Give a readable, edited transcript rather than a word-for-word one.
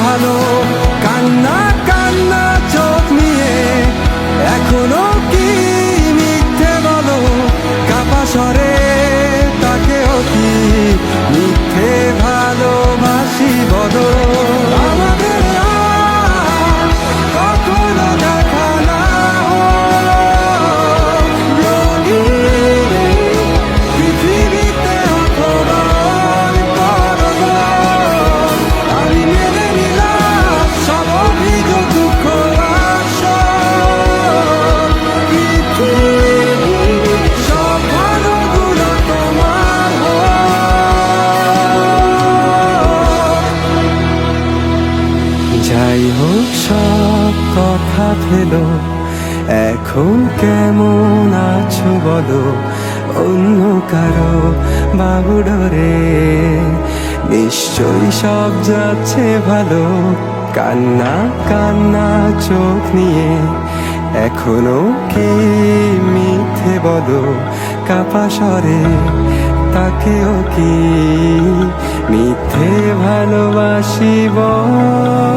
ভালো, কান্না কান্না চোখ নিয়ে এখনো কি মিথ্যে বলো, কাপা স্বরে তাকেও কি মিথ্যে ভালোবাসি বলো। আমাদের আর কখনো দেখা না হলো, পৃথিবীতে অপমান করো, আমি মেনে নিলাম সব অভিযোগ দুঃখ আসল, পৃথিবীর সব ভালোগুলো তোমার হোক। যাই হোক সব কথা ফেলো, এখন কেমন আছো বলো, অন্য কারো বাহুডোরে নিশ্চয়ই সব যাচ্ছে ভালো, কান্না কান্না চোখ নিয়ে এখনো কি মিথ্যে বলো, কাপা স্বরে তাকেও কি মিথ্যে ভালোবাসি বলো।